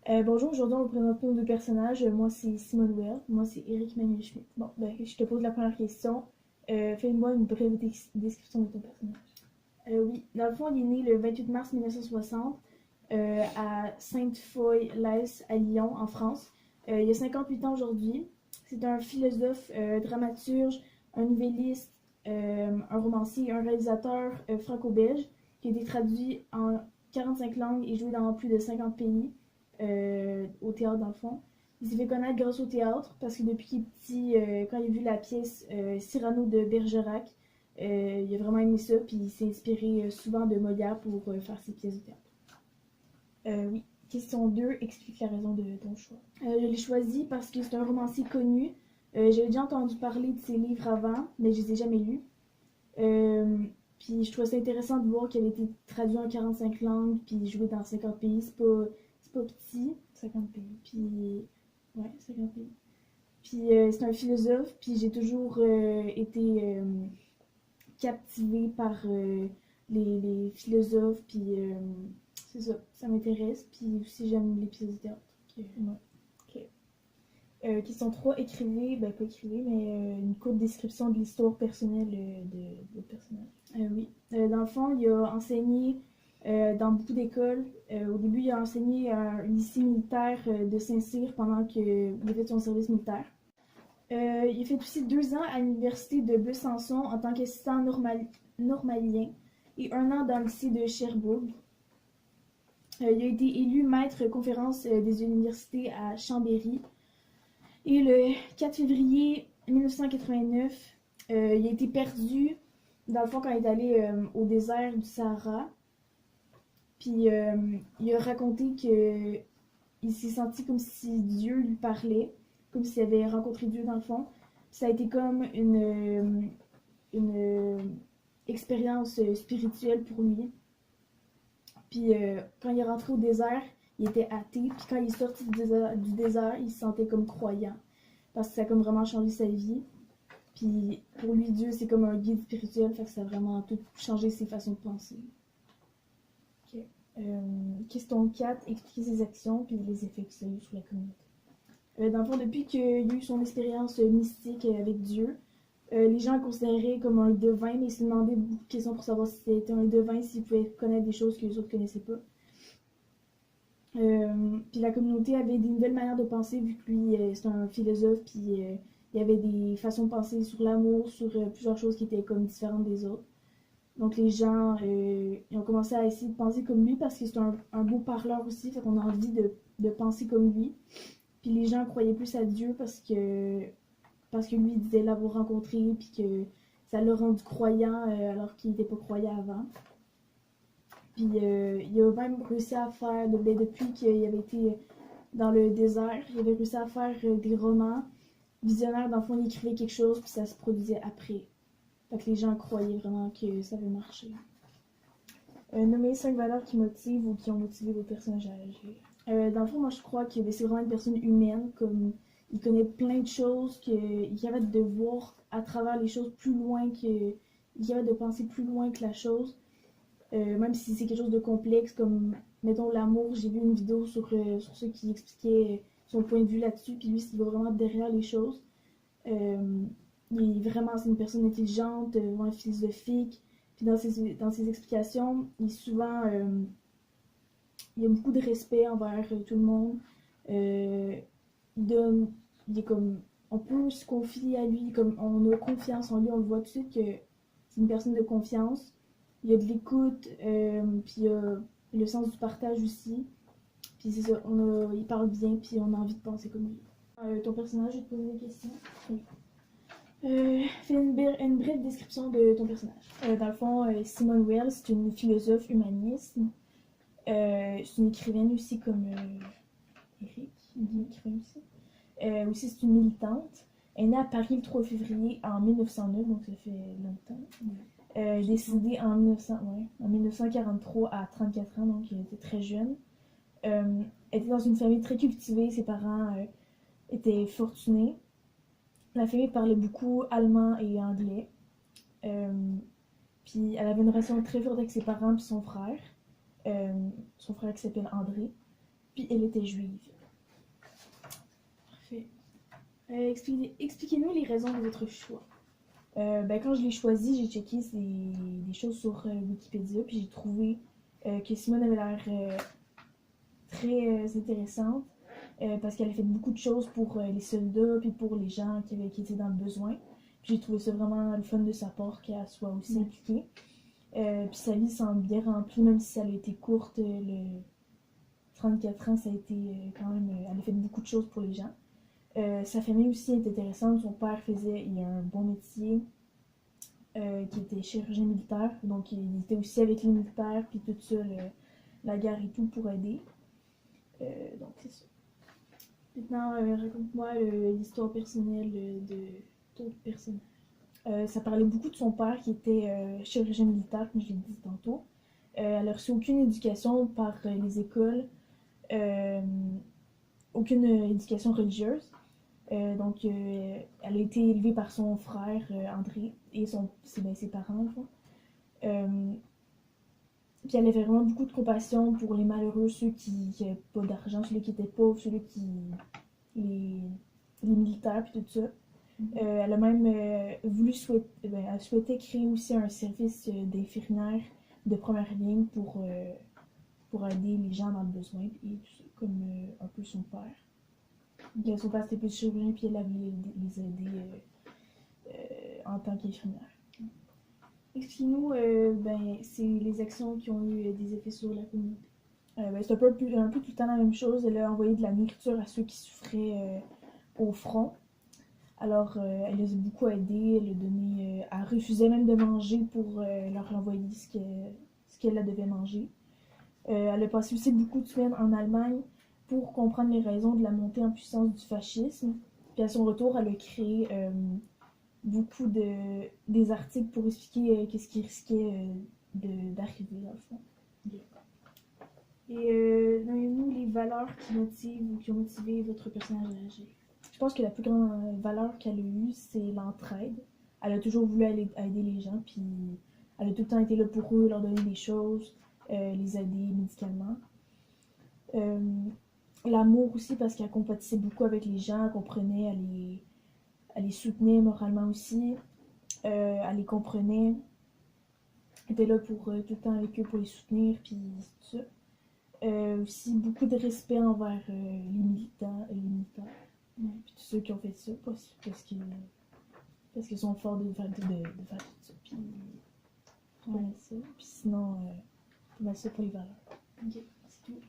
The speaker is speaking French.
Bonjour, aujourd'hui on va présenter nos deux personnages. Moi c'est Simone Weil, moi c'est Eric Manuel Schmitt. Bon, ben, je te pose la première question. Fais-moi une brève description de ton personnage. Oui, dans le fond, il est né le 28 mars 1960 à Sainte-Foy-Lès à Lyon, en France. Il a 58 ans aujourd'hui. C'est un philosophe, dramaturge, un nouvelliste, un romancier, un réalisateur franco-belge qui a été traduit en 45 langues et joué dans plus de 50 pays au théâtre dans le fond. Il s'est fait connaître grâce au théâtre parce que depuis qu'il est petit, quand il a vu la pièce Cyrano de Bergerac, il a vraiment aimé ça, puis il s'est inspiré souvent de Molière pour faire ses pièces de théâtre. Oui. Question 2, explique la raison de ton choix. Je l'ai choisi parce que c'est un romancier connu. J'avais déjà entendu parler de ses livres avant, mais je les ai jamais lus. Euh, Puis je trouvais ça intéressant de voir qu'elle a été traduite en 45 langues, puis jouée dans 50 pays. C'est pas petit, 50 pays. Puis, ouais, 50 pays. Puis c'est un philosophe, puis j'ai toujours été captivée par les philosophes, puis c'est ça, ça m'intéresse. Puis aussi j'aime les pièces de théâtre. Ok, ouais. Ok. Question 3, écrivez, ben pas écrivez, mais une courte description de l'histoire personnelle de votre personnage. Oui. Dans le fond, il a enseigné dans beaucoup d'écoles. Au début, il a enseigné à un lycée militaire de Saint-Cyr pendant qu'il a fait son service militaire. Il a fait aussi 2 ans à l'université de Besançon en tant qu'assistant normalien et 1 an dans le lycée de Sherbrooke. Il a été élu maître conférence des universités à Chambéry. Et le 4 février 1989, il a été perdu, dans le fond, quand il est allé au désert du Sahara. Puis il a raconté que il s'est senti comme si Dieu lui parlait, comme s'il avait rencontré Dieu dans le fond. Puis ça a été comme une expérience spirituelle pour lui. Puis quand il est rentré au désert, il était athée. Puis quand il est sorti du désert, il se sentait comme croyant. Parce que ça a comme vraiment changé sa vie. Puis pour lui, Dieu, c'est comme un guide spirituel. Fait que ça a vraiment tout changé ses façons de penser. Ok. Question 4, expliquer ses actions puis les effets que ça a eu sur la communauté. Dans le fond, depuis qu'il a eu son expérience mystique avec Dieu, les gens le considéraient comme un devin, mais ils se demandaient beaucoup de questions pour savoir si c'était un devin, s'il pouvait connaître des choses que les autres ne connaissaient pas. Puis la communauté avait des nouvelles manières de penser, vu que lui, c'est un philosophe, puis il y avait des façons de penser sur l'amour, sur plusieurs choses qui étaient comme différentes des autres. Donc les gens ils ont commencé à essayer de penser comme lui parce que c'est un beau parleur aussi, fait qu'on a envie de penser comme lui. Puis les gens croyaient plus à Dieu parce que lui disait l'avoir rencontré, puis que ça l'a rendu croyant alors qu'il n'était pas croyant avant. Puis il a même réussi à faire, depuis qu'il avait été dans le désert, il avait réussi à faire des romans visionnaires. Dans le fond, il écrivait quelque chose, puis ça se produisait après. Fait que les gens croyaient vraiment que ça avait marché. Nommer 5 valeurs qui motivent ou qui ont motivé vos personnages à agir. Dans le fond, moi je crois que c'est vraiment une personne humaine, comme il connaît plein de choses, qu'il est capable de voir à travers les choses plus loin que. Il est capable de penser plus loin que la chose. Même si c'est quelque chose de complexe, comme mettons l'amour, j'ai vu une vidéo sur ceux qui expliquaient son point de vue là-dessus, puis lui, il va vraiment derrière les choses. Euh, c'est une personne intelligente, vraiment philosophique, puis dans ses explications, il a beaucoup de respect envers tout le monde. Euh, il donne, il est comme, on peut se confier à lui, comme on a confiance en lui, on le voit tout de suite que c'est une personne de confiance. Il y a de l'écoute, puis il y a le sens du partage aussi. Puis c'est ça, il parle bien, puis on a envie de penser comme lui. Ton personnage, je vais te poser des questions. Oui. Fais une brève description de ton personnage. Dans le fond, Simone Weil, c'est une philosophe humaniste. C'est une écrivaine aussi comme Eric, il est écrivain aussi. Aussi, c'est une militante. Elle est née à Paris le 3 février en 1909, donc ça fait longtemps. Décédée en 1943 à 34 ans, donc elle était très jeune. Elle était dans une famille très cultivée, ses parents étaient fortunés. La famille parlait beaucoup allemand et anglais. Euh, Puis elle avait une relation très forte avec ses parents et son frère. Son frère qui s'appelle André. puis elle était juive. Parfait. Expliquez-nous les raisons de votre choix. Quand je l'ai choisi, j'ai checké des choses sur Wikipédia, puis j'ai trouvé que Simone avait l'air très intéressante parce qu'elle a fait beaucoup de choses pour les soldats puis pour les gens qui étaient dans le besoin. Puis j'ai trouvé ça vraiment le fun de sa part qu'elle soit aussi impliquée. Puis sa vie semble bien remplie, même si elle a été courte. Le 34 ans, ça a été quand même. Elle a fait beaucoup de choses pour les gens. Sa famille aussi est intéressante. Son père il a un bon métier qui était chirurgien militaire. Donc il était aussi avec les militaires, puis tout ça, la guerre et tout pour aider. Donc c'est ça. Maintenant, raconte-moi l'histoire personnelle de ton personnage. Ça parlait beaucoup de son père qui était chirurgien militaire, comme je l'ai dit tantôt. Elle n'a reçu aucune éducation par les écoles, euh, aucune éducation religieuse. Elle a été élevée par son frère André et ses parents, en fond. Puis elle avait vraiment beaucoup de compassion pour les malheureux, ceux qui n'avaient pas d'argent, ceux qui étaient pauvres, les, les militaires, puis tout ça. Elle a même elle souhaitait créer aussi un service d'infirmière de première ligne pour aider les gens dans le besoin, et comme un peu son père. Son père c'était plus chirurgien, puis elle avait les aider en tant qu'infirmière. Explique-nous, c'est les actions qui ont eu des effets sur la communauté. C'est un peu tout le temps la même chose. Elle a envoyé de la nourriture à ceux qui souffraient au front. Alors, elle les a beaucoup aidés, elle refusait même de manger pour leur envoyer ce qu'elle devait manger. Elle a passé aussi beaucoup de semaines en Allemagne pour comprendre les raisons de la montée en puissance du fascisme. Puis à son retour, elle a créé beaucoup des articles pour expliquer qu'est-ce qui risquait d'arriver, dans le fond. Et donnez-nous les valeurs qui ont motivé votre personnage à agir. Je pense que la plus grande valeur qu'elle a eue, c'est l'entraide. Elle a toujours voulu aider les gens, puis elle a tout le temps été là pour eux, leur donner des choses, les aider médicalement. L'amour aussi, parce qu'elle compatissait beaucoup avec les gens, elle comprenait, elle les soutenait moralement aussi, elle les comprenait, elle était là pour tout le temps avec eux pour les soutenir, puis tout ça. Aussi beaucoup de respect envers les militaires, puis tous ceux qui ont fait ça, parce qu'ils sont forts de faire tout ça. Puis, ouais, ça. Puis sinon, ça pour les valeurs. Ok, c'est tout.